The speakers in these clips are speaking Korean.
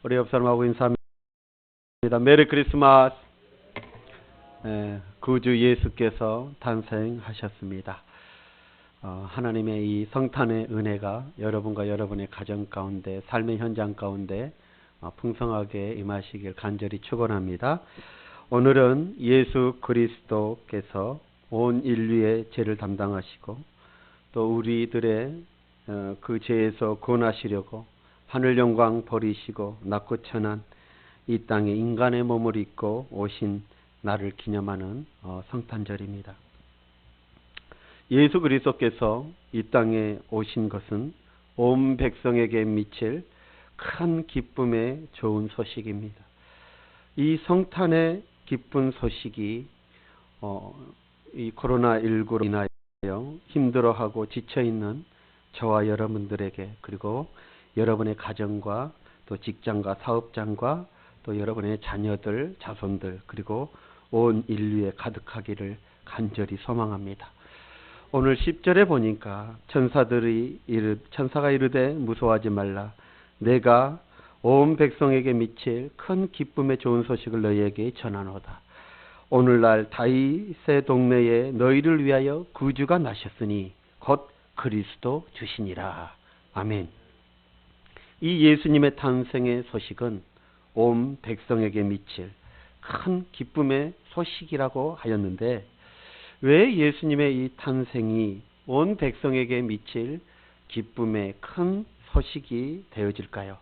우리 옆 사람하고 인사합니다. 메리 크리스마스. 구주 예수께서 탄생하셨습니다. 하나님의 이 성탄의 은혜가 여러분과 여러분의 가정 가운데, 삶의 현장 가운데 풍성하게 임하시길 간절히 축원합니다. 오늘은 예수 그리스도께서 온 인류의 죄를 담당하시고 또 우리들의 그 죄에서 구원하시려고 하늘 영광 버리시고 낮고 천한 이 땅에 인간의 몸을 입고 오신 날을 기념하는 성탄절입니다. 예수 그리스도께서 이 땅에 오신 것은 온 백성에게 미칠 큰 기쁨의 좋은 소식입니다. 이 성탄의 기쁜 소식이 이 코로나19로 인하여 힘들어하고 지쳐있는 저와 여러분들에게, 그리고 여러분의 가정과 또 직장과 사업장과 또 여러분의 자녀들, 자손들, 그리고 온 인류에 가득하기를 간절히 소망합니다. 오늘 10절에 보니까 천사가 이르되 무서워하지 말라. 내가 온 백성에게 미칠 큰 기쁨의 좋은 소식을 너희에게 전하노다. 오늘날 다윗의 동네에 너희를 위하여 구주가 나셨으니 곧 그리스도 주시니라. 아멘. 이 예수님의 탄생의 소식은 온 백성에게 미칠 큰 기쁨의 소식이라고 하였는데, 왜 예수님의 이 탄생이 온 백성에게 미칠 기쁨의 큰 소식이 되어질까요?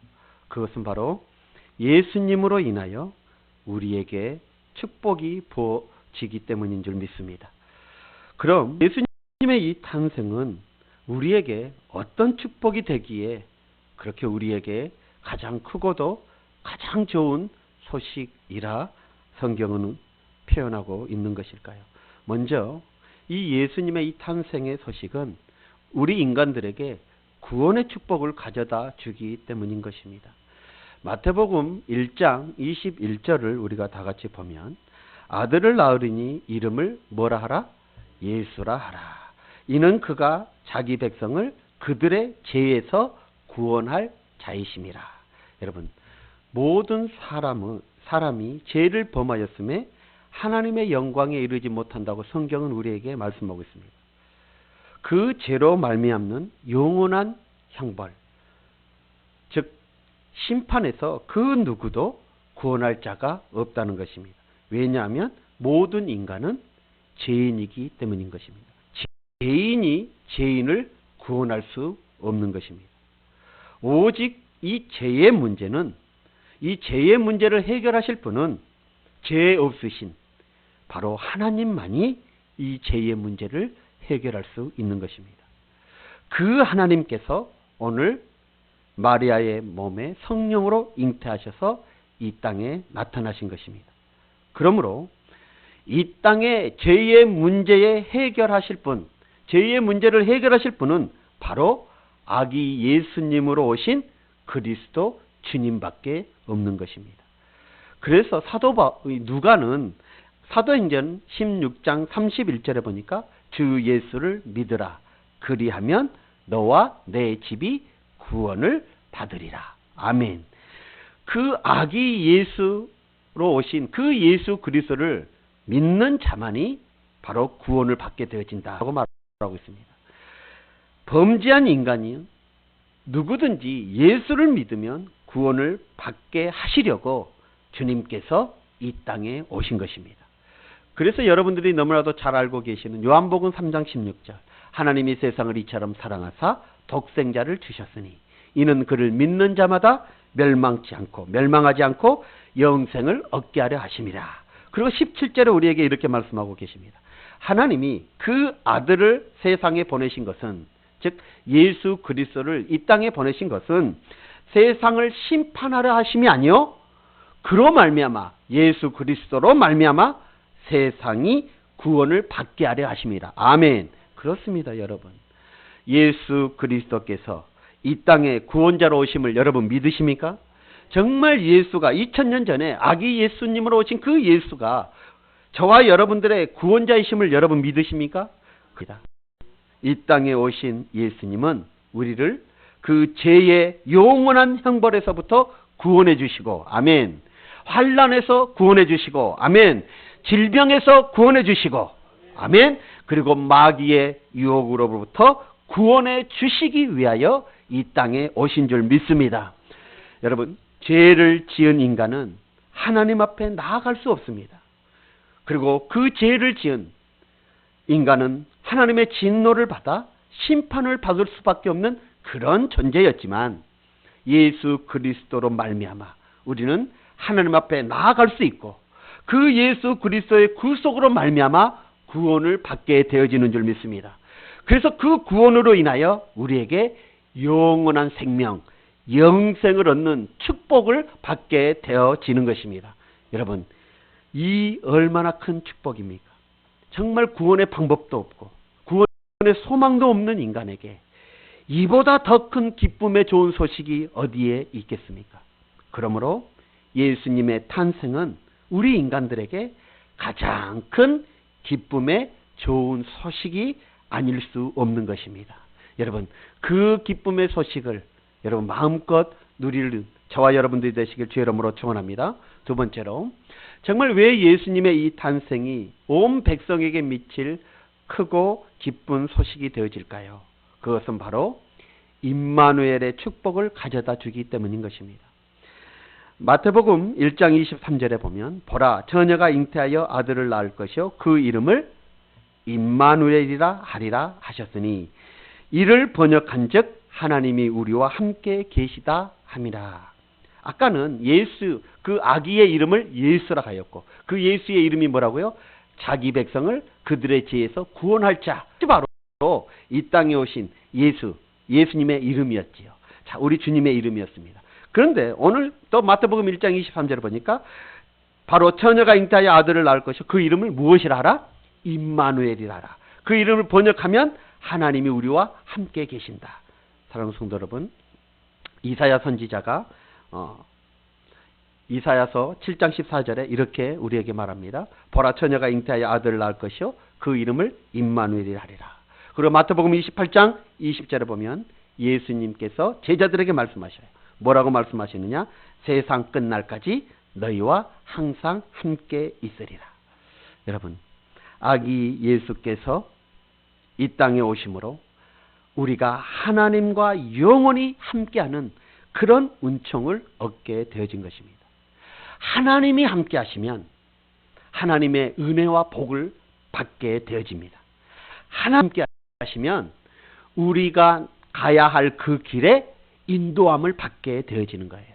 그것은 바로 예수님으로 인하여 우리에게 축복이 부어지기 때문인 줄 믿습니다. 그럼 예수님의 이 탄생은 우리에게 어떤 축복이 되기에 그렇게 우리에게 가장 크고도 가장 좋은 소식이라 성경은 표현하고 있는 것일까요? 먼저 이 예수님의 이 탄생의 소식은 우리 인간들에게 구원의 축복을 가져다 주기 때문인 것입니다. 마태복음 1장 21절을 우리가 다 같이 보면, 아들을 낳으리니 이름을 뭐라 하라? 예수라 하라. 이는 그가 자기 백성을 그들의 죄에서 구원할 자이심이라. 여러분, 모든 사람이 죄를 범하였음에 하나님의 영광에 이르지 못한다고 성경은 우리에게 말씀하고 있습니다. 그 죄로 말미암는 영원한 형벌, 즉 심판에서 그 누구도 구원할 자가 없다는 것입니다. 왜냐하면 모든 인간은 죄인이기 때문인 것입니다. 죄인이 죄인을 구원할 수 없는 것입니다. 오직 이 죄의 문제는, 이 죄의 문제를 해결하실 분은 죄 없으신 바로 하나님만이 이 죄의 문제를 해결할 수 있는 것입니다. 그 하나님께서 오늘 마리아의 몸에 성령으로 잉태하셔서 이 땅에 나타나신 것입니다. 그러므로 이 땅의 죄의 문제에 해결하실 분, 죄의 문제를 해결하실 분은 바로 아기 예수님으로 오신 그리스도 주님밖에 없는 것입니다. 그래서 누가는 사도행전 16장 31절에 보니까 주 예수를 믿으라. 그리하면 너와 내 집이 구원을 받으리라. 아멘. 그 아기 예수로 오신 그 예수 그리스도를 믿는 자만이 바로 구원을 받게 되어진다고 말하고 있습니다. 범죄한 인간이 누구든지 예수를 믿으면 구원을 받게 하시려고 주님께서 이 땅에 오신 것입니다. 그래서 여러분들이 너무나도 잘 알고 계시는 요한복음 3장 16절, 하나님이 세상을 이처럼 사랑하사 독생자를 주셨으니 이는 그를 믿는 자마다 멸망하지 않고 영생을 얻게 하려 하심이라. 그리고 17절에 우리에게 이렇게 말씀하고 계십니다. 하나님이 그 아들을 세상에 보내신 것은, 즉 예수 그리스도를 이 땅에 보내신 것은 세상을 심판하려 하심이 아니요, 그로 말미암아, 예수 그리스도로 말미암아 세상이 구원을 받게 하려 하심이라. 아멘. 그렇습니다, 여러분. 예수 그리스도께서 이 땅에 구원자로 오심을 여러분 믿으십니까? 정말 예수가 2000년 전에 아기 예수님으로 오신 그 예수가 저와 여러분들의 구원자이심을 여러분 믿으십니까? 이 땅에 오신 예수님은 우리를 그 죄의 영원한 형벌에서부터 구원해 주시고, 아멘. 환난에서 구원해 주시고, 아멘. 질병에서 구원해 주시고, 아멘. 그리고 마귀의 유혹으로부터 구원해 주시기 위하여 이 땅에 오신 줄 믿습니다. 여러분, 죄를 지은 인간은 하나님 앞에 나아갈 수 없습니다. 그리고 그 죄를 지은 인간은 하나님의 진노를 받아 심판을 받을 수밖에 없는 그런 존재였지만, 예수 그리스도로 말미암아 우리는 하나님 앞에 나아갈 수 있고, 그 예수 그리스도의 구속으로 말미암아 구원을 받게 되어지는 줄 믿습니다. 그래서 그 구원으로 인하여 우리에게 영원한 생명, 영생을 얻는 축복을 받게 되어지는 것입니다. 여러분, 이 얼마나 큰 축복입니까? 정말 구원의 방법도 없고 구원의 소망도 없는 인간에게 이보다 더 큰 기쁨의 좋은 소식이 어디에 있겠습니까? 그러므로 예수님의 탄생은 우리 인간들에게 가장 큰 기쁨의 좋은 소식이 아닐 수 없는 것입니다. 여러분, 그 기쁨의 소식을 여러분 마음껏 누릴 저와 여러분들이 되시길 주의 이름으로 축원합니다. 두 번째로, 정말 왜 예수님의 이 탄생이 온 백성에게 미칠 크고 기쁜 소식이 되어질까요? 그것은 바로 임마누엘의 축복을 가져다 주기 때문인 것입니다. 마태복음 1장 23절에 보면, 보라, 처녀가 잉태하여 아들을 낳을 것이요 그 이름을 임마누엘이라 하리라 하셨으니, 이를 번역한즉 하나님이 우리와 함께 계시다 함이라. 아까는 예수, 그 아기의 이름을 예수라 하였고, 그 예수의 이름이 뭐라고요? 자기 백성을 그들의 죄에서 구원할 자, 바로 이 땅에 오신 예수님의 이름이었지요. 자, 우리 주님의 이름이었습니다. 그런데 오늘 또 마태복음 1장 23절을 보니까, 바로 처녀가 잉태하여 아들을 낳을 것이요 그 이름을 무엇이라 하라? 임마누엘이라 하라. 그 이름을 번역하면 하나님이 우리와 함께 계신다. 사랑하는 성도 여러분, 이사야 선지자가 이사야서 7장 14절에 이렇게 우리에게 말합니다. 보라, 처녀가 잉태하여 아들을 낳을 것이요 그 이름을 임마누엘이라 하리라. 그리고 마태복음 28장 20절에 보면 예수님께서 제자들에게 말씀하셔요. 뭐라고 말씀하시느냐? 세상 끝날까지 너희와 항상 함께 있으리라. 여러분, 아기 예수께서 이 땅에 오심으로 우리가 하나님과 영원히 함께하는 그런 은총을 얻게 되어진 것입니다. 하나님이 함께 하시면 하나님의 은혜와 복을 받게 되어집니다. 하나님 함께 하시면 우리가 가야 할 그 길에 인도함을 받게 되어지는 거예요.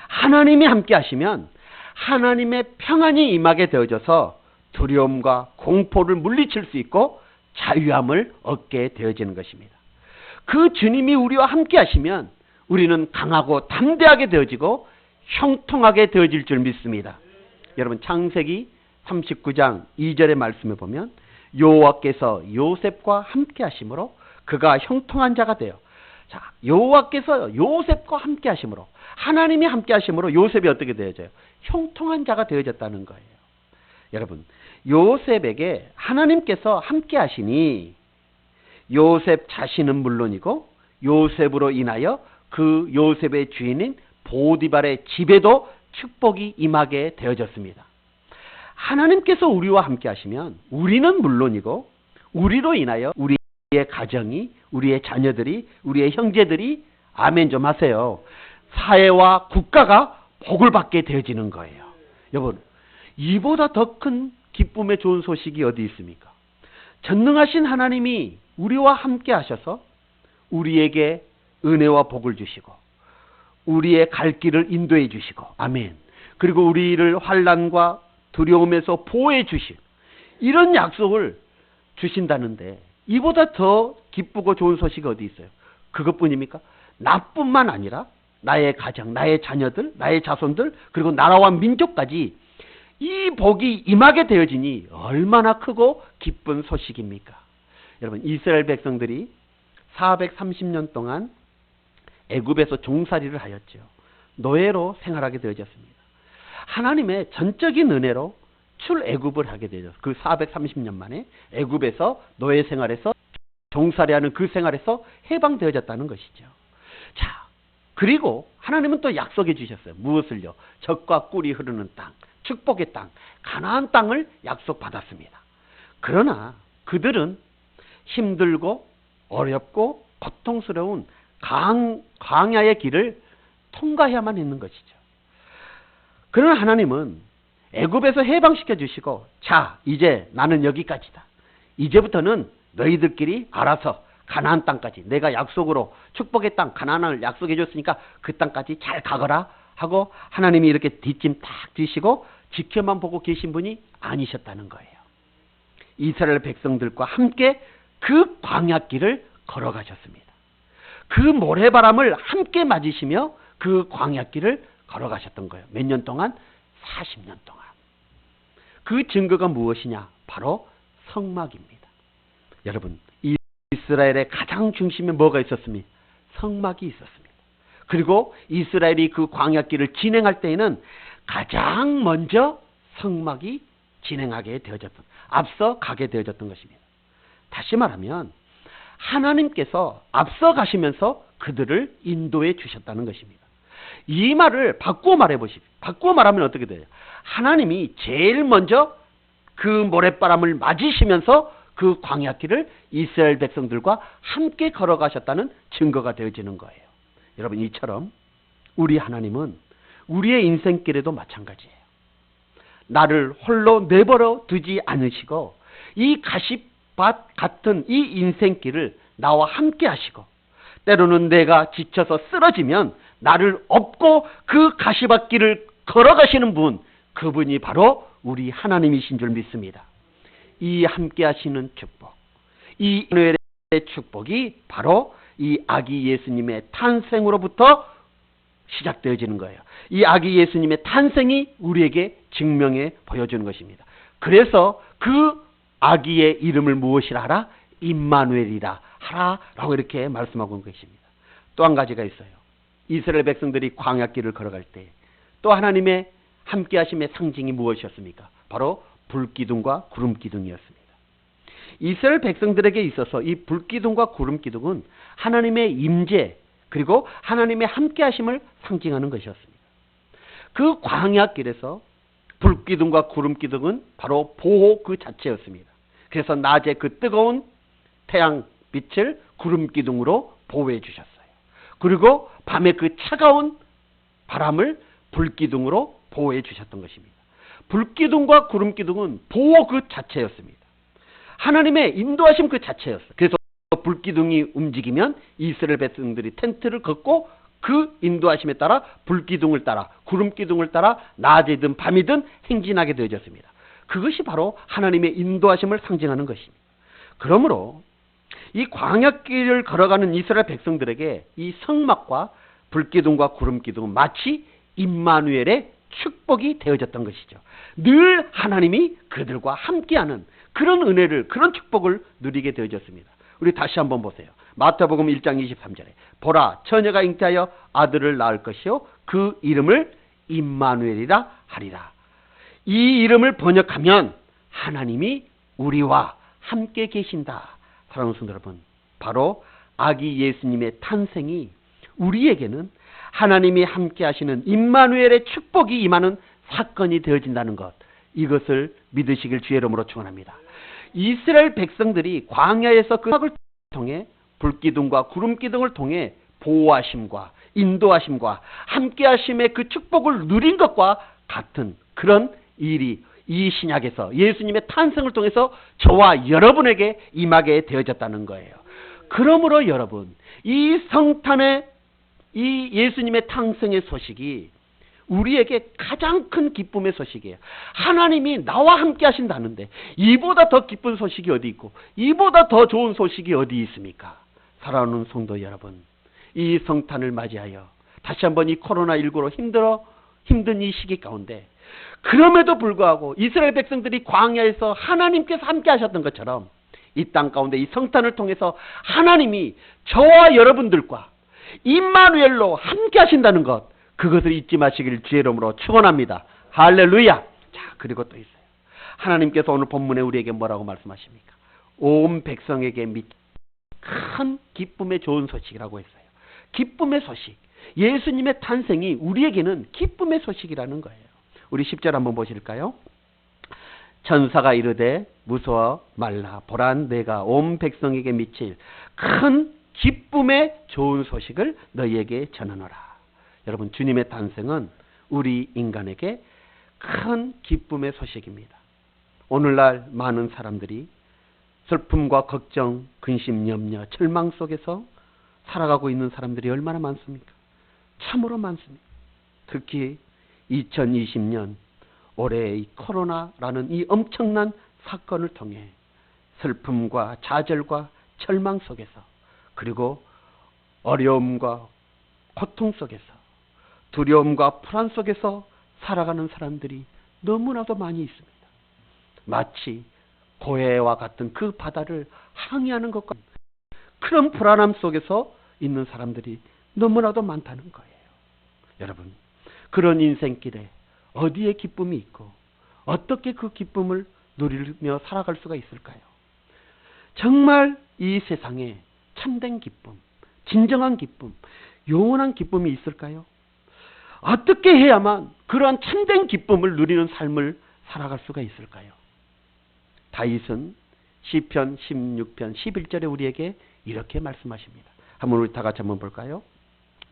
하나님이 함께 하시면 하나님의 평안이 임하게 되어져서 두려움과 공포를 물리칠 수 있고 자유함을 얻게 되어지는 것입니다. 그 주님이 우리와 함께 하시면 우리는 강하고 담대하게 되어지고 형통하게 되어질 줄 믿습니다. 여러분, 창세기 39장 2절의 말씀에 보면, 여호와께서 요셉과 함께 하심으로 그가 형통한 자가 되어. 자, 여호와께서 요셉과 함께 하심으로, 하나님이 함께 하심으로 요셉이 어떻게 되어져요? 형통한 자가 되어졌다는 거예요. 여러분, 요셉에게 하나님께서 함께 하시니 요셉 자신은 물론이고 요셉으로 인하여 그 요셉의 주인인 보디발의 집에도 축복이 임하게 되어졌습니다. 하나님께서 우리와 함께 하시면 우리는 물론이고 우리로 인하여 우리의 가정이, 우리의 자녀들이, 우리의 형제들이, 아멘 좀 하세요, 사회와 국가가 복을 받게 되어지는 거예요. 여러분, 이보다 더 큰 기쁨의 좋은 소식이 어디 있습니까? 전능하신 하나님이 우리와 함께 하셔서 우리에게 은혜와 복을 주시고 우리의 갈 길을 인도해 주시고, 아멘, 그리고 우리를 환난과 두려움에서 보호해 주신 이런 약속을 주신다는데 이보다 더 기쁘고 좋은 소식이 어디 있어요? 그것뿐입니까? 나뿐만 아니라 나의 가정, 나의 자녀들, 나의 자손들, 그리고 나라와 민족까지 이 복이 임하게 되어지니 얼마나 크고 기쁜 소식입니까? 여러분, 이스라엘 백성들이 430년 동안 애굽에서 종살이를 하였죠. 노예로 생활하게 되어졌습니다. 하나님의 전적인 은혜로 출애굽을 하게 되죠. 그 430년 만에 애굽에서 노예 생활에서 종살이하는 그 생활에서 해방되어졌다는 것이죠. 자, 그리고 하나님은 또 약속해 주셨어요. 무엇을요? 젖과 꿀이 흐르는 땅, 축복의 땅, 가나안 땅을 약속받았습니다. 그러나 그들은 힘들고 어렵고 고통스러운 광야의 길을 통과해야만 했는 것이죠. 그러나 하나님은 애굽에서 해방시켜 주시고, 자, 이제 나는 여기까지다. 이제부터는 너희들끼리 알아서 가나안 땅까지, 내가 약속으로 축복의 땅 가나안을 약속해 줬으니까 그 땅까지 잘 가거라 하고 하나님이 이렇게 뒷짐 탁 쥐시고 지켜만 보고 계신 분이 아니셨다는 거예요. 이스라엘 백성들과 함께 그 광야길을 걸어가셨습니다. 그 모래바람을 함께 맞으시며 그 광야길을 걸어가셨던 거예요. 몇 년 동안? 40년 동안. 그 증거가 무엇이냐? 바로 성막입니다. 여러분, 이스라엘의 가장 중심에 뭐가 있었습니까? 성막이 있었습니다. 그리고 이스라엘이 그 광야길을 진행할 때에는 가장 먼저 성막이 진행하게 되어졌던, 앞서 가게 되어졌던 것입니다. 다시 말하면 하나님께서 앞서 가시면서 그들을 인도해 주셨다는 것입니다. 이 말을 바꾸어 말해 보십시오. 바꾸어 말하면 어떻게 돼요? 하나님이 제일 먼저 그 모래바람을 맞으시면서 그 광야길을 이스라엘 백성들과 함께 걸어가셨다는 증거가 되어지는 거예요. 여러분, 이처럼 우리 하나님은 우리의 인생길에도 마찬가지예요. 나를 홀로 내버려 두지 않으시고 이 가시밭 같은 이 인생길을 나와 함께 하시고, 때로는 내가 지쳐서 쓰러지면 나를 업고 그 가시밭길을 걸어가시는 분, 그분이 바로 우리 하나님이신 줄 믿습니다. 이 함께 하시는 축복, 이 임마누엘의 축복이 바로 이 아기 예수님의 탄생으로부터 시작되어지는 거예요. 이 아기 예수님의 탄생이 우리에게 증명해 보여주는 것입니다. 그래서 그 아기의 이름을 무엇이라 하라? 임마누엘이라 하라라고 이렇게 말씀하고 있는 것입니다. 또 한 가지가 있어요. 이스라엘 백성들이 광야길을 걸어갈 때 또 하나님의 함께 하심의 상징이 무엇이었습니까? 바로 불기둥과 구름기둥이었습니다. 이스라엘 백성들에게 있어서 이 불기둥과 구름기둥은 하나님의 임재, 그리고 하나님의 함께 하심을 상징하는 것이었습니다. 그 광야길에서 불기둥과 구름기둥은 바로 보호 그 자체였습니다. 그래서 낮에 그 뜨거운 태양빛을 구름기둥으로 보호해 주셨어요. 그리고 밤에 그 차가운 바람을 불기둥으로 보호해 주셨던 것입니다. 불기둥과 구름기둥은 보호 그 자체였습니다. 하나님의 인도하심 그 자체였어요. 그래서 불기둥이 움직이면 이스라엘 백성들이 텐트를 걷고 그 인도하심에 따라 불기둥을 따라 구름기둥을 따라 낮이든 밤이든 행진하게 되어졌습니다. 그것이 바로 하나님의 인도하심을 상징하는 것입니다. 그러므로 이 광야길을 걸어가는 이스라엘 백성들에게 이 성막과 불기둥과 구름기둥은 마치 임마누엘의 축복이 되어졌던 것이죠. 늘 하나님이 그들과 함께하는 그런 은혜를, 그런 축복을 누리게 되어졌습니다. 우리 다시 한번 보세요. 마태복음 1장 23절에 보라, 처녀가 잉태하여 아들을 낳을 것이요 그 이름을 임마누엘이라 하리라. 이 이름을 번역하면 하나님이 우리와 함께 계신다. 사랑하는 성도 여러분, 바로 아기 예수님의 탄생이 우리에게는 하나님이 함께 하시는 임마누엘의 축복이 임하는 사건이 되어진다는 것, 이것을 믿으시길 주의 이름으로 축원합니다. 이스라엘 백성들이 광야에서 그 성막을 통해 불기둥과 구름기둥을 통해 보호하심과 인도하심과 함께하심의 그 축복을 누린 것과 같은 그런 일이 이 신약에서 예수님의 탄생을 통해서 저와 여러분에게 임하게 되어졌다는 거예요. 그러므로 여러분, 이 성탄의 이 예수님의 탄생의 소식이 우리에게 가장 큰 기쁨의 소식이에요. 하나님이 나와 함께 하신다는데 이보다 더 기쁜 소식이 어디 있고 이보다 더 좋은 소식이 어디 있습니까? 사랑하는 성도 여러분, 이 성탄을 맞이하여 다시 한번 이 코로나19로 힘든 이 시기 가운데 그럼에도 불구하고 이스라엘 백성들이 광야에서 하나님께서 함께 하셨던 것처럼 이 땅 가운데 이 성탄을 통해서 하나님이 저와 여러분들과 임마누엘로 함께 하신다는 것, 그것을 잊지 마시길 주의 이름으로 축원합니다. 할렐루야. 자, 그리고 또 있어요. 하나님께서 오늘 본문에 우리에게 뭐라고 말씀하십니까? 온 백성에게 큰 기쁨의 좋은 소식이라고 했어요. 기쁨의 소식. 예수님의 탄생이 우리에게는 기쁨의 소식이라는 거예요. 우리 10절 한번 보실까요? 천사가 이르되 무서워 말라. 보라, 내가 온 백성에게 미칠 큰 기쁨의 좋은 소식을 너희에게 전하노라. 여러분, 주님의 탄생은 우리 인간에게 큰 기쁨의 소식입니다. 오늘날 많은 사람들이 슬픔과 걱정, 근심, 염려, 절망 속에서 살아가고 있는 사람들이 얼마나 많습니까? 참으로 많습니다. 특히 2020년 올해의 이 코로나라는 이 엄청난 사건을 통해 슬픔과 좌절과 절망 속에서, 그리고 어려움과 고통 속에서, 두려움과 불안 속에서 살아가는 사람들이 너무나도 많이 있습니다. 마치 고해와 같은 그 바다를 항해하는 것과 그런 불안함 속에서 있는 사람들이 너무나도 많다는 거예요. 여러분, 그런 인생길에 어디에 기쁨이 있고 어떻게 그 기쁨을 누리며 살아갈 수가 있을까요? 정말 이 세상에 참된 기쁨, 진정한 기쁨, 영원한 기쁨이 있을까요? 어떻게 해야만 그러한 참된 기쁨을 누리는 삶을 살아갈 수가 있을까요? 다윗은 시편 16편 11절에 우리에게 이렇게 말씀하십니다. 한번 우리 다 같이 한번 볼까요?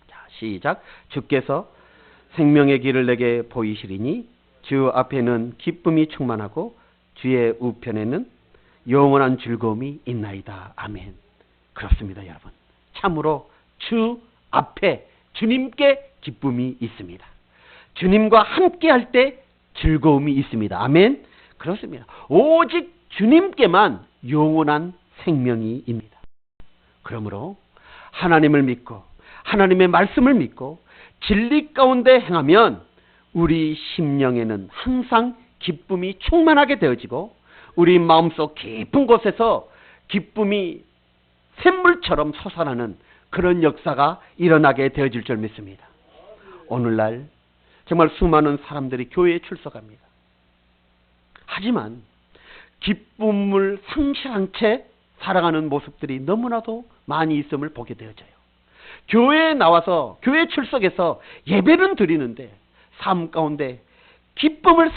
자, 시작. 주께서 생명의 길을 내게 보이시리니 주 앞에는 기쁨이 충만하고 주의 우편에는 영원한 즐거움이 있나이다. 아멘. 그렇습니다, 여러분. 참으로 주 앞에 주님께 기쁨이 있습니다. 주님과 함께 할 때 즐거움이 있습니다. 아멘. 그렇습니다. 오직 주님께만 영원한 생명이 입니다. 그러므로 하나님을 믿고 하나님의 말씀을 믿고 진리 가운데 행하면 우리 심령에는 항상 기쁨이 충만하게 되어지고 우리 마음속 깊은 곳에서 기쁨이 샘물처럼 솟아나는 그런 역사가 일어나게 되어질 줄 믿습니다. 오늘날 정말 수많은 사람들이 교회에 출석합니다. 하지만 기쁨을 상실한 채 살아가는 모습들이 너무나도 많이 있음을 보게 되어져요. 교회에 나와서 교회 출석해서 예배는 드리는데 삶 가운데 기쁨을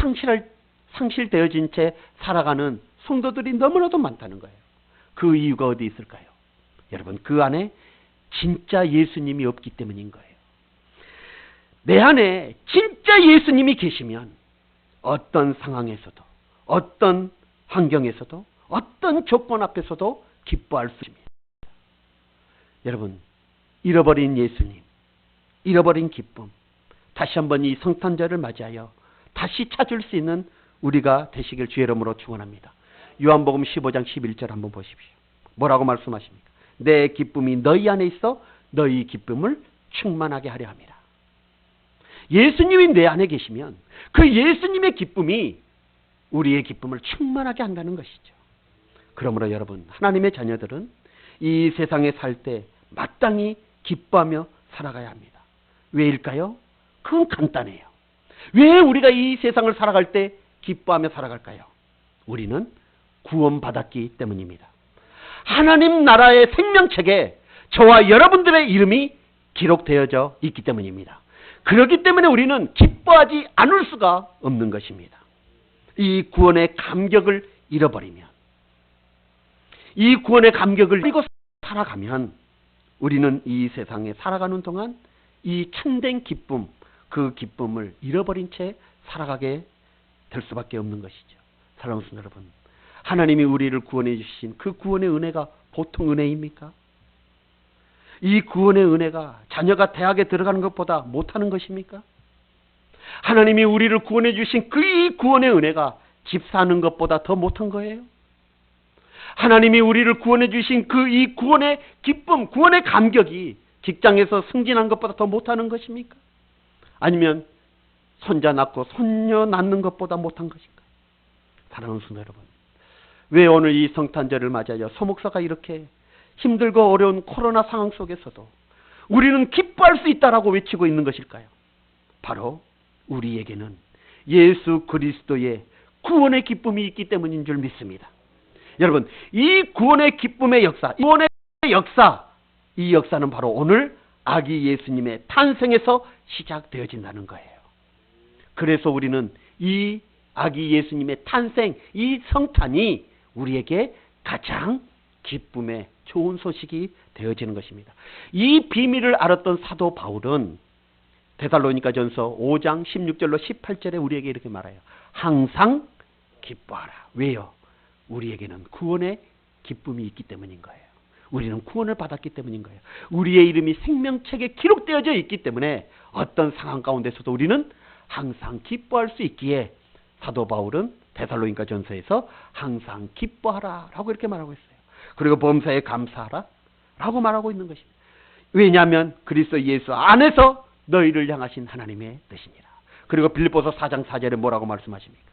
상실되어진 채 살아가는 성도들이 너무나도 많다는 거예요. 그 이유가 어디 있을까요? 여러분, 그 안에 진짜 예수님이 없기 때문인 거예요. 내 안에 진짜 예수님이 계시면 어떤 상황에서도, 어떤 환경에서도, 어떤 조건 앞에서도 기뻐할 수 있습니다. 여러분, 잃어버린 예수님, 잃어버린 기쁨, 다시 한번 이 성탄절을 맞이하여 다시 찾을 수 있는 우리가 되시길 주의 이름으로 축원합니다. 요한복음 15장 11절 한번 보십시오. 뭐라고 말씀하십니까? 내 기쁨이 너희 안에 있어 너희 기쁨을 충만하게 하려 합니다. 예수님이 내 안에 계시면 그 예수님의 기쁨이 우리의 기쁨을 충만하게 한다는 것이죠. 그러므로 여러분, 하나님의 자녀들은 이 세상에 살 때 마땅히 기뻐하며 살아가야 합니다. 왜일까요? 그건 간단해요. 왜 우리가 이 세상을 살아갈 때 기뻐하며 살아갈까요? 우리는 구원받았기 때문입니다. 하나님 나라의 생명책에 저와 여러분들의 이름이 기록되어져 있기 때문입니다. 그렇기 때문에 우리는 기뻐하지 않을 수가 없는 것입니다. 이 구원의 감격을 잃어버리면, 이 구원의 감격을 잃고 살아가면 우리는 이 세상에 살아가는 동안 이 참된 기쁨, 그 기쁨을 잃어버린 채 살아가게 될 수밖에 없는 것이죠. 사랑하는 성도 여러분, 하나님이 우리를 구원해 주신 그 구원의 은혜가 보통 은혜입니까? 이 구원의 은혜가 자녀가 대학에 들어가는 것보다 못하는 것입니까? 하나님이 우리를 구원해 주신 그 이 구원의 은혜가 집 사는 것보다 더 못한 거예요? 하나님이 우리를 구원해 주신 그 이 구원의 기쁨, 구원의 감격이 직장에서 승진한 것보다 더 못하는 것입니까? 아니면 손자 낳고 손녀 낳는 것보다 못한 것인가? 사랑하는 성도 여러분, 왜 오늘 이 성탄절을 맞이하여 소목사가 이렇게 힘들고 어려운 코로나 상황 속에서도 우리는 기뻐할 수 있다라고 외치고 있는 것일까요? 바로 우리에게는 예수 그리스도의 구원의 기쁨이 있기 때문인 줄 믿습니다. 여러분, 이 구원의 기쁨의 역사, 이 구원의 역사, 이 역사는 바로 오늘 아기 예수님의 탄생에서 시작되어진다는 거예요. 그래서 우리는 이 아기 예수님의 탄생, 이 성탄이 우리에게 가장 기쁨의 좋은 소식이 되어지는 것입니다. 이 비밀을 알았던 사도 바울은 데살로니가전서 5장 16절로 18절에 우리에게 이렇게 말해요. 항상 기뻐하라. 왜요? 우리에게는 구원의 기쁨이 있기 때문인 거예요. 우리는 구원을 받았기 때문인 거예요. 우리의 이름이 생명책에 기록되어져 있기 때문에 어떤 상황 가운데서도 우리는 항상 기뻐할 수 있기에 사도 바울은 데살로니가전서에서 항상 기뻐하라 라고 이렇게 말하고 있어요. 그리고 범사에 감사하라 라고 말하고 있는 것입니다. 왜냐하면 그리스도 예수 안에서 너희를 향하신 하나님의 뜻이니라. 그리고 빌립보서 4장 4절에 뭐라고 말씀하십니까?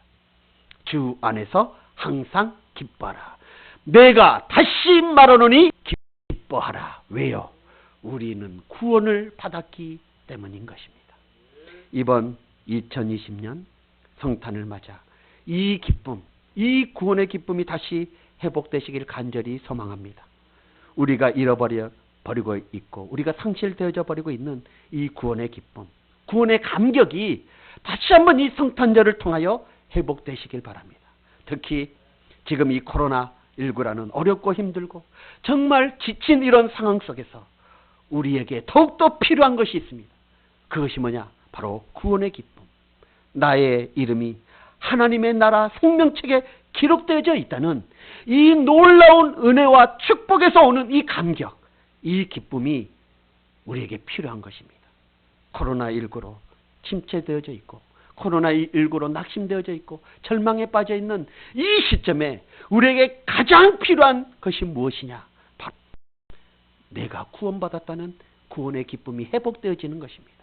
주 안에서 항상 기뻐하라. 내가 다시 말하노니 기뻐하라. 왜요? 우리는 구원을 받았기 때문인 것입니다. 이번 2020년 성탄을 맞아 이 기쁨, 이 구원의 기쁨이 다시 회복되시길 간절히 소망합니다. 우리가 잃어버리고 있고 우리가 상실되어져 버리고 있는 이 구원의 기쁨, 구원의 감격이 다시 한번 이 성탄절을 통하여 회복되시길 바랍니다. 특히 지금 이 코로나19라는 어렵고 힘들고 정말 지친 이런 상황 속에서 우리에게 더욱더 필요한 것이 있습니다. 그것이 뭐냐? 바로 구원의 기쁨. 나의 이름이 하나님의 나라 생명책에 기록되어져 있다는 이 놀라운 은혜와 축복에서 오는 이 감격, 이 기쁨이 우리에게 필요한 것입니다. 코로나19로 침체되어져 있고 코로나19로 낙심되어져 있고 절망에 빠져 있는 이 시점에 우리에게 가장 필요한 것이 무엇이냐? 바로 내가 구원받았다는 구원의 기쁨이 회복되어지는 것입니다.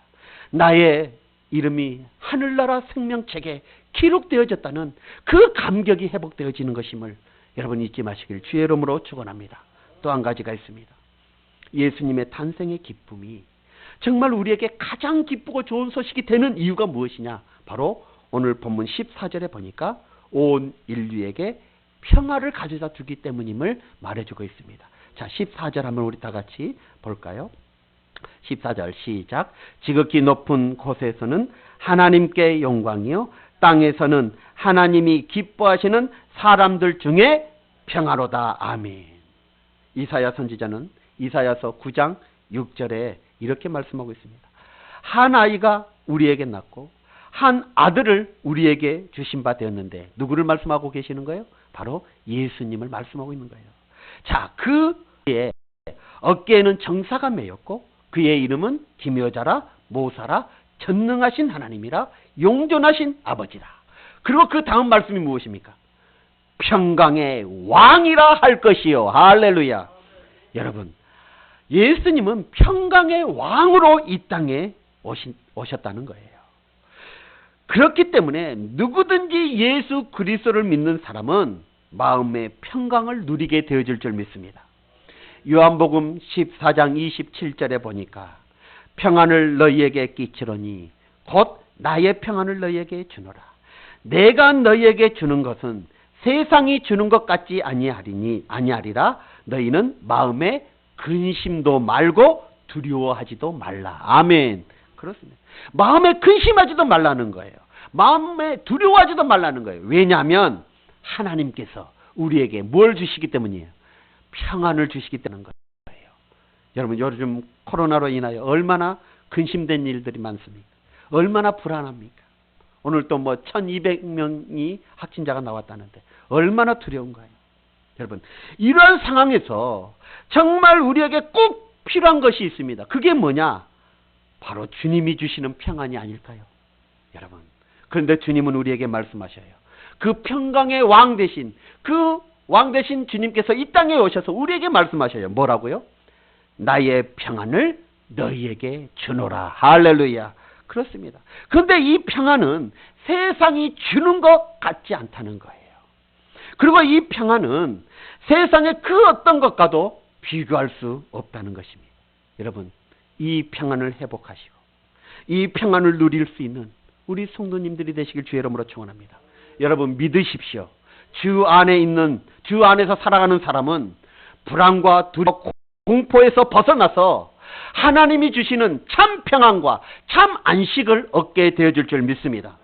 나의 이름이 하늘나라 생명책에 기록되어졌다는 그 감격이 회복되어지는 것임을 여러분 잊지 마시길 주의 이름으로 축원합니다. 또 한 가지가 있습니다. 예수님의 탄생의 기쁨이 정말 우리에게 가장 기쁘고 좋은 소식이 되는 이유가 무엇이냐? 바로 오늘 본문 14절에 보니까 온 인류에게 평화를 가져다 주기 때문임을 말해주고 있습니다. 자, 14절 한번 우리 다 같이 볼까요? 14절 시작. 지극히 높은 곳에서는 하나님께 영광이요 땅에서는 하나님이 기뻐하시는 사람들 중에 평화로다. 아멘. 이사야 선지자는 이사야서 9장 6절에 이렇게 말씀하고 있습니다. 한 아이가 우리에게 낳고 한 아들을 우리에게 주신 바 되었는데 누구를 말씀하고 계시는 거예요? 바로 예수님을 말씀하고 있는 거예요. 자, 그의 어깨에는 정사가 매였고 그의 이름은 기묘자라 모사라 전능하신 하나님이라 용존하신 아버지라. 그리고 그 다음 말씀이 무엇입니까? 평강의 왕이라 할 것이요. 할렐루야. 여러분, 예수님은 평강의 왕으로 이 땅에 오셨다는 거예요. 그렇기 때문에 누구든지 예수 그리스도를 믿는 사람은 마음의 평강을 누리게 되어질 줄 믿습니다. 요한복음 14장 27절에 보니까 평안을 너희에게 끼치노니 곧 나의 평안을 너희에게 주노라. 내가 너희에게 주는 것은 세상이 주는 것 같지 아니하리라. 너희는 마음에 근심도 말고 두려워하지도 말라. 아멘. 그렇습니다. 마음에 근심하지도 말라는 거예요. 마음에 두려워하지도 말라는 거예요. 왜냐하면 하나님께서 우리에게 뭘 주시기 때문이에요? 평안을 주시기 때문인 거예요. 여러분, 요즘 코로나로 인하여 얼마나 근심된 일들이 많습니까? 얼마나 불안합니까? 오늘 또 1200명이 확진자가 나왔다는데 얼마나 두려운가요? 여러분, 이러한 상황에서 정말 우리에게 꼭 필요한 것이 있습니다. 그게 뭐냐? 바로 주님이 주시는 평안이 아닐까요? 여러분, 그런데 주님은 우리에게 말씀하셔요. 그 평강의 왕 대신, 그 왕 대신 주님께서 이 땅에 오셔서 우리에게 말씀하셔요. 뭐라고요? 나의 평안을 너희에게 주노라. 할렐루야. 그렇습니다. 그런데 이 평안은 세상이 주는 것 같지 않다는 거예요. 그리고 이 평안은 세상의 그 어떤 것과도 비교할 수 없다는 것입니다. 여러분, 이 평안을 회복하시고 이 평안을 누릴 수 있는 우리 성도님들이 되시길 주의 이름으로 축원합니다. 여러분, 믿으십시오. 주 안에서 살아가는 사람은 불안과 두려움, 공포에서 벗어나서 하나님이 주시는 참 평안과 참 안식을 얻게 되어줄 줄 믿습니다.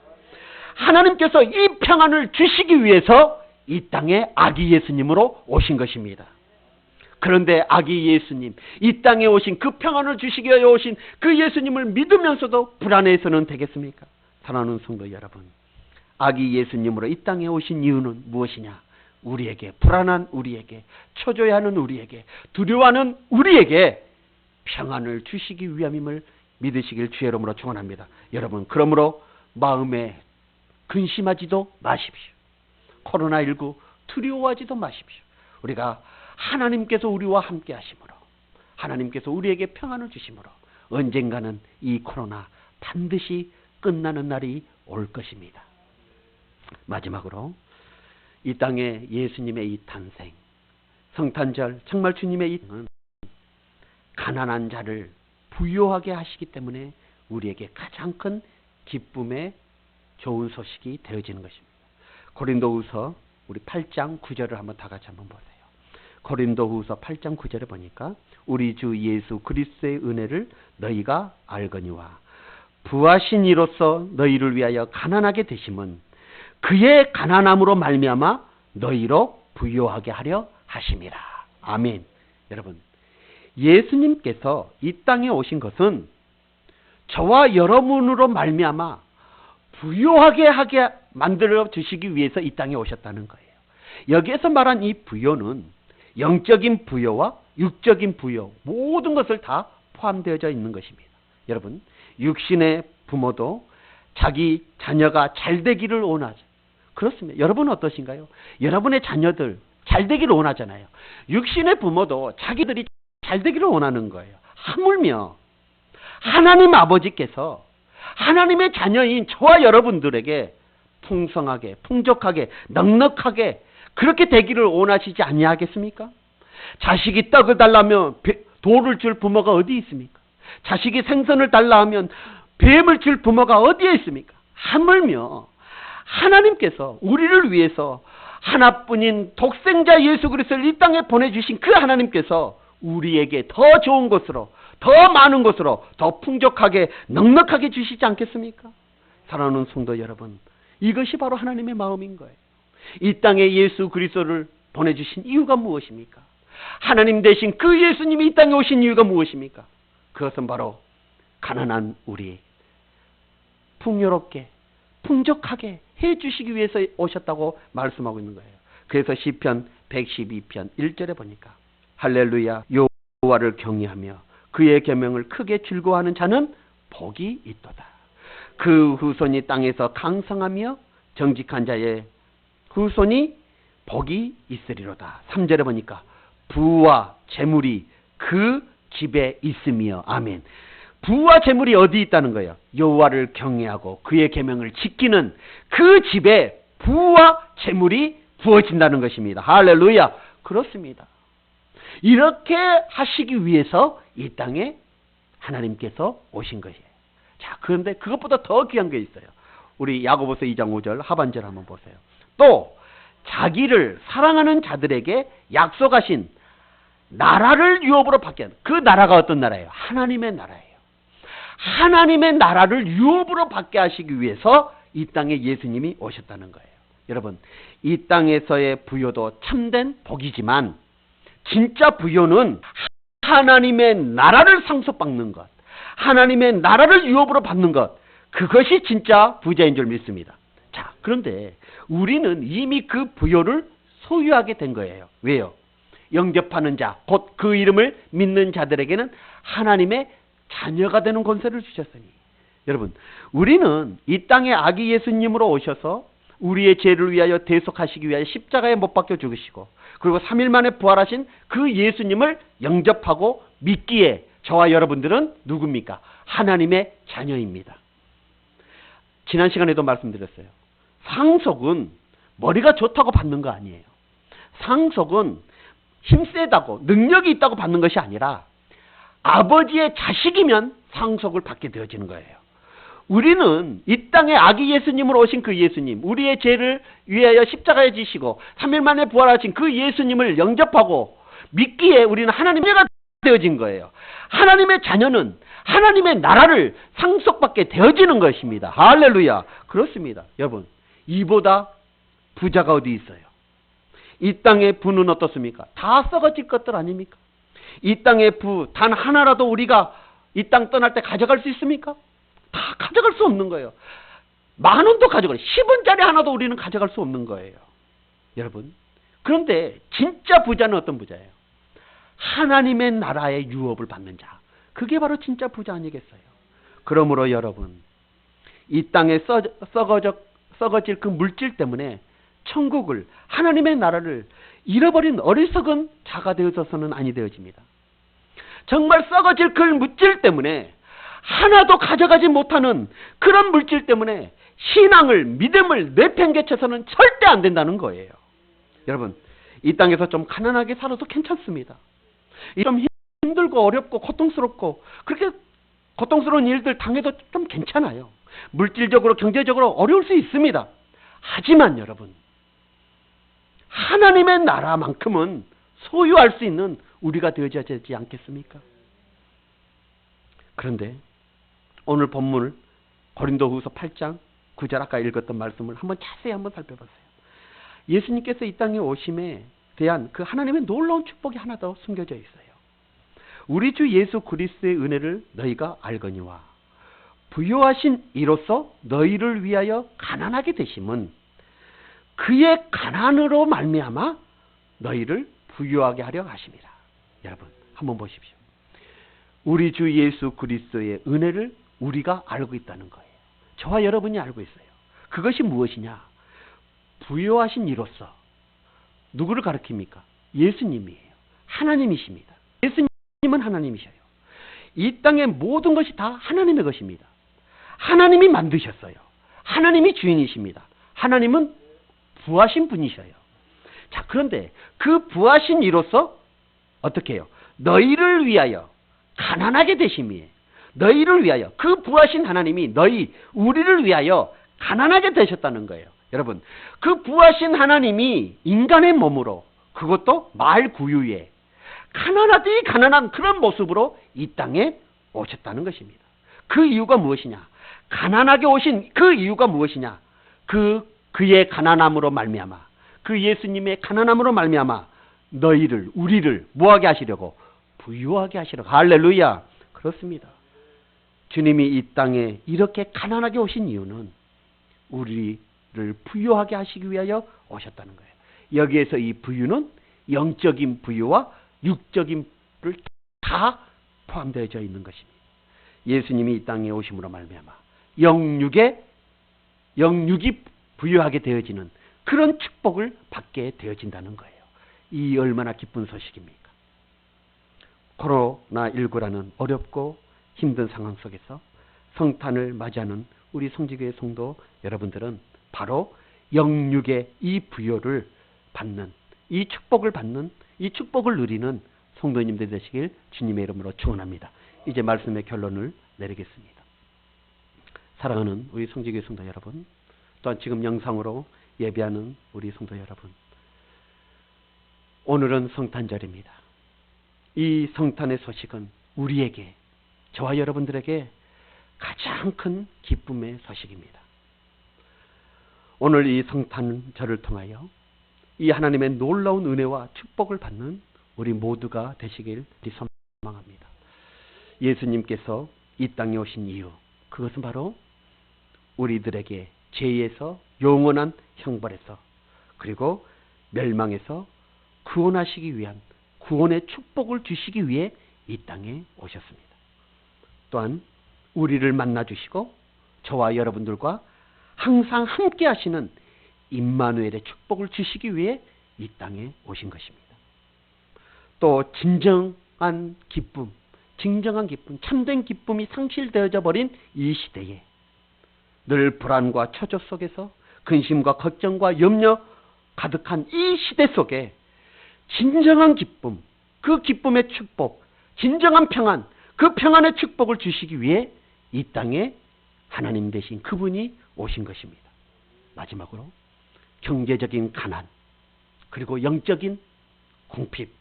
하나님께서 이 평안을 주시기 위해서 이 땅에 아기 예수님으로 오신 것입니다. 그런데 아기 예수님, 이 땅에 오신 그 평안을 주시기 위해 오신 그 예수님을 믿으면서도 불안해서는 되겠습니까? 사랑하는 성도 여러분, 아기 예수님으로 이 땅에 오신 이유는 무엇이냐? 우리에게, 불안한 우리에게, 초조해하는 우리에게, 두려워하는 우리에게 평안을 주시기 위함임을 믿으시길 주의 이름으로 축원합니다. 여러분, 그러므로 마음에 근심하지도 마십시오. 코로나19 두려워하지도 마십시오. 우리가 하나님께서 우리와 함께 하심으로, 하나님께서 우리에게 평안을 주심으로 언젠가는 이 코로나 반드시 끝나는 날이 올 것입니다. 마지막으로 이 땅에 예수님의 이 탄생, 성탄절, 정말 주님의 이 땅은 가난한 자를 부유하게 하시기 때문에 우리에게 가장 큰 기쁨의 좋은 소식이 되어지는 것입니다. 고린도후서 우리 8장 9절을 한번 다 같이 한번 보세요. 고린도후서 8장 9절에 보니까 우리 주 예수 그리스도의 은혜를 너희가 알거니와 부하신 이로써 너희를 위하여 가난하게 되심은 그의 가난함으로 말미암아 너희로 부유하게 하려 하심이라. 아멘. 여러분, 예수님께서 이 땅에 오신 것은 저와 여러분으로 말미암아 부유하게 하게 만들어 주시기 위해서 이 땅에 오셨다는 거예요. 여기에서 말한 이 부요는 영적인 부요와 육적인 부요, 모든 것을 다 포함되어져 있는 것입니다. 여러분, 육신의 부모도 자기 자녀가 잘 되기를 원하죠. 그렇습니다. 여러분은 어떠신가요? 여러분의 자녀들 잘 되기를 원하잖아요. 육신의 부모도 자기들이 잘 되기를 원하는 거예요. 하물며 하나님 아버지께서 하나님의 자녀인 저와 여러분들에게 풍성하게, 풍족하게, 넉넉하게 그렇게 되기를 원하시지 아니하겠습니까? 자식이 떡을 달라면 돌을 줄 부모가 어디 있습니까? 자식이 생선을 달라 하면 뱀을 줄 부모가 어디에 있습니까? 하물며 하나님께서 우리를 위해서 하나뿐인 독생자 예수 그리스도를 이 땅에 보내주신 그 하나님께서 우리에게 더 좋은 것으로, 더 많은 것으로, 더 풍족하게, 넉넉하게 주시지 않겠습니까? 사랑하는 성도 여러분, 이것이 바로 하나님의 마음인 거예요. 이 땅에 예수 그리스도를 보내주신 이유가 무엇입니까? 하나님 대신 그 예수님이 이 땅에 오신 이유가 무엇입니까? 그것은 바로 가난한 우리 풍요롭게, 풍족하게 해주시기 위해서 오셨다고 말씀하고 있는 거예요. 그래서 시편 112편 1절에 보니까 할렐루야, 여호와를 경외하며 그의 계명을 크게 즐거워하는 자는 복이 있도다. 그 후손이 땅에서 강성하며 정직한 자의 후손이 복이 있으리로다. 3절에 보니까 부와 재물이 그 집에 있으며. 아멘. 부와 재물이 어디 있다는 거예요? 여호와를 경외하고 그의 계명을 지키는 그 집에 부와 재물이 부어진다는 것입니다. 할렐루야. 그렇습니다. 이렇게 하시기 위해서 이 땅에 하나님께서 오신 것이에요. 자, 그런데 그것보다 더 귀한 게 있어요. 우리 야고보서 2장 5절 하반절 한번 보세요. 또 자기를 사랑하는 자들에게 약속하신 나라를 유업으로 받게 하는, 그 나라가 어떤 나라예요? 하나님의 나라예요. 하나님의 나라를 유업으로 받게 하시기 위해서 이 땅에 예수님이 오셨다는 거예요. 여러분, 이 땅에서의 부요도 참된 복이지만 진짜 부요는 하나님의 나라를 상속받는 것, 하나님의 나라를 유업으로 받는 것, 그것이 진짜 부자인 줄 믿습니다. 자, 그런데 우리는 이미 그 부요를 소유하게 된 거예요. 왜요? 영접하는 자, 곧 그 이름을 믿는 자들에게는 하나님의 자녀가 되는 권세를 주셨으니. 여러분, 우리는 이 땅에 아기 예수님으로 오셔서 우리의 죄를 위하여 대속하시기 위하여 십자가에 못 박혀 죽으시고, 그리고 3일 만에 부활하신 그 예수님을 영접하고 믿기에 저와 여러분들은 누굽니까? 하나님의 자녀입니다. 지난 시간에도 말씀드렸어요. 상속은 머리가 좋다고 받는 거 아니에요. 상속은 힘세다고 능력이 있다고 받는 것이 아니라 아버지의 자식이면 상속을 받게 되어지는 거예요. 우리는 이 땅에 아기 예수님으로 오신 그 예수님, 우리의 죄를 위하여 십자가에 지시고 3일 만에 부활하신 그 예수님을 영접하고 믿기에 우리는 하나님의 자녀가 되어진 거예요. 하나님의 자녀는 하나님의 나라를 상속받게 되어지는 것입니다. 할렐루야. 그렇습니다. 여러분, 이보다 부자가 어디 있어요? 이 땅의 부는 어떻습니까? 다 썩어질 것들 아닙니까? 이 땅의 부 단 하나라도 우리가 이 땅 떠날 때 가져갈 수 있습니까? 다 가져갈 수 없는 거예요. 10,000원도 가져갈, 10원짜리 하나도 우리는 가져갈 수 없는 거예요. 여러분, 그런데 진짜 부자는 어떤 부자예요? 하나님의 나라의 유업을 받는 자. 그게 바로 진짜 부자 아니겠어요? 그러므로 여러분, 이 땅에 썩어질 그 물질 때문에 천국을, 하나님의 나라를 잃어버린 어리석은 자가 되어서는 아니 되어집니다. 정말 썩어질 그 물질 때문에 하나도 가져가지 못하는 그런 물질 때문에 신앙을, 믿음을 내팽개쳐서는 절대 안 된다는 거예요. 여러분, 이 땅에서 좀 가난하게 살아도 괜찮습니다. 좀 힘들고 어렵고 고통스럽고 그렇게 고통스러운 일들 당해도 좀 괜찮아요. 물질적으로 경제적으로 어려울 수 있습니다. 하지만 여러분, 하나님의 나라만큼은 소유할 수 있는 우리가 되어져야 되지 않겠습니까? 그런데 오늘 본문을 고린도후서 8장 9절 아까 읽었던 말씀을 한번 자세히 한번 살펴보세요. 예수님께서 이 땅에 오심에 대한 그 하나님의 놀라운 축복이 하나 더 숨겨져 있어요. 우리 주 예수 그리스도의 은혜를 너희가 알거니와 부요하신 이로써 너희를 위하여 가난하게 되심은 그의 가난으로 말미암아 너희를 부요하게 하려 하심이라. 여러분, 한번 보십시오. 우리 주 예수 그리스도의 은혜를 우리가 알고 있다는 거예요. 저와 여러분이 알고 있어요. 그것이 무엇이냐? 부요하신 이로써 누구를 가리킵니까? 예수님이에요. 하나님이십니다. 예수님은 하나님이셔요. 이 땅의 모든 것이 다 하나님의 것입니다. 하나님이 만드셨어요. 하나님이 주인이십니다. 하나님은 부하신 분이셔요. 자, 그런데 그 부하신 이로써 어떻게 해요? 너희를 위하여 가난하게 되심이에요. 너희를 위하여, 그 부하신 하나님이 우리를 위하여 가난하게 되셨다는 거예요. 여러분, 그 부하신 하나님이 인간의 몸으로, 그것도 말구유에 가난하디 가난한 그런 모습으로 이 땅에 오셨다는 것입니다. 그 이유가 무엇이냐? 가난하게 오신 그 이유가 무엇이냐? 그의 가난함으로 말미암아, 그 예수님의 가난함으로 말미암아 우리를 뭐하게 하시려고? 부유하게 하시려고. 할렐루야. 그렇습니다. 주님이 이 땅에 이렇게 가난하게 오신 이유는 우리를 부유하게 하시기 위하여 오셨다는 거예요. 여기에서 이 부유는 영적인 부유와 육적인 부유를 다 포함되어져 있는 것입니다. 예수님이 이 땅에 오심으로 말미암아 영육이 부유하게 되어지는 그런 축복을 받게 되어진다는 거예요. 이 얼마나 기쁜 소식입니까? 코로나19라는 어렵고 힘든 상황 속에서 성탄을 맞이하는 우리 성지교회 성도 여러분들은 바로 영육의 이 부요를 받는, 이 축복을 받는, 이 축복을 누리는 성도님들 되시길 주님의 이름으로 축원합니다. 이제 말씀의 결론을 내리겠습니다. 사랑하는 우리 성지교회 성도 여러분, 또한 지금 영상으로 예배하는 우리 성도 여러분, 오늘은 성탄절입니다. 이 성탄의 소식은 우리에게, 저와 여러분들에게 가장 큰 기쁨의 소식입니다. 오늘 이 성탄절을 통하여 이 하나님의 놀라운 은혜와 축복을 받는 우리 모두가 되시길 소망합니다. 예수님께서 이 땅에 오신 이유, 그것은 바로 우리들에게 죄에서 영원한 형벌에서 그리고 멸망에서 구원하시기 위한 구원의 축복을 주시기 위해 이 땅에 오셨습니다. 또한 우리를 만나주시고 저와 여러분들과 항상 함께 하시는 임마누엘의 축복을 주시기 위해 이 땅에 오신 것입니다. 또 진정한 기쁨, 참된 기쁨이 상실되어져 버린 이 시대에 늘 불안과 초조 속에서 근심과 걱정과 염려 가득한 이 시대 속에 진정한 기쁨, 그 기쁨의 축복, 진정한 평안, 그 평안의 축복을 주시기 위해 이 땅에 하나님 되신 그분이 오신 것입니다. 마지막으로 경제적인 가난, 그리고 영적인 궁핍,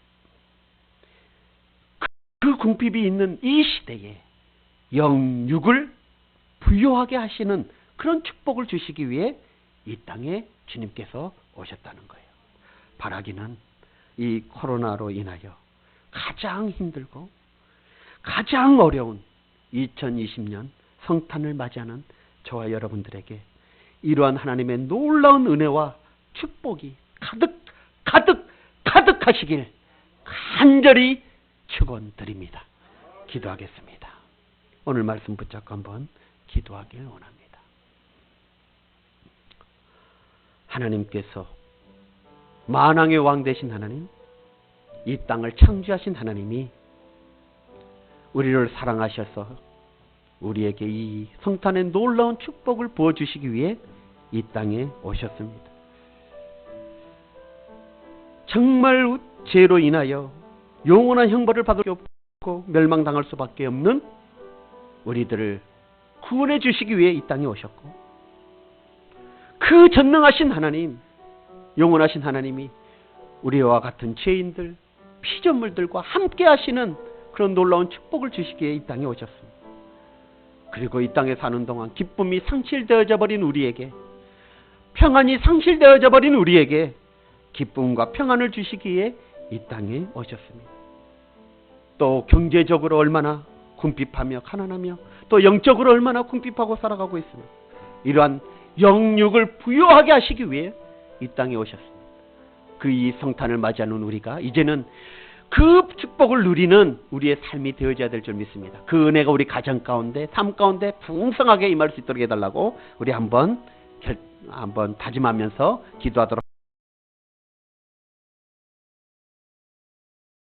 그 궁핍이 있는 이 시대에 영육을 부요하게 하시는 그런 축복을 주시기 위해 이 땅에 주님께서 오셨다는 거예요. 바라기는 이 코로나로 인하여 가장 힘들고 가장 어려운 2020년 성탄을 맞이하는 저와 여러분들에게 이러한 하나님의 놀라운 은혜와 축복이 가득하시길 간절히 축원드립니다. 기도하겠습니다. 오늘 말씀 붙잡고 한번 기도하길 원합니다. 하나님께서 만왕의 왕 되신 하나님, 이 땅을 창조하신 하나님이 우리를 사랑하셔서 우리에게 이 성탄의 놀라운 축복을 부어주시기 위해 이 땅에 오셨습니다. 정말 죄로 인하여 영원한 형벌을 받을 수 없고 멸망당할 수밖에 없는 우리들을 구원해 주시기 위해 이 땅에 오셨고, 그 전능하신 하나님, 영원하신 하나님이 우리와 같은 죄인들, 피조물들과 함께 하시는 그런 놀라운 축복을 주시기에 이 땅에 오셨습니다. 그리고 이 땅에 사는 동안 기쁨이 상실되어져 버린 우리에게, 평안이 상실되어져 버린 우리에게 기쁨과 평안을 주시기에 이 땅에 오셨습니다. 또 경제적으로 얼마나 궁핍하며 가난하며 또 영적으로 얼마나 궁핍하고 살아가고 있습니다. 이러한 영육을 부요하게 하시기 위해 이 땅에 오셨습니다. 그 이 성탄을 맞이하는 우리가 이제는 그 축복을 누리는 우리의 삶이 되어져야 될 줄 믿습니다. 그 은혜가 우리 가정 가운데, 삶 가운데 풍성하게 임할 수 있도록 해달라고 우리 한번 다짐하면서 기도하도록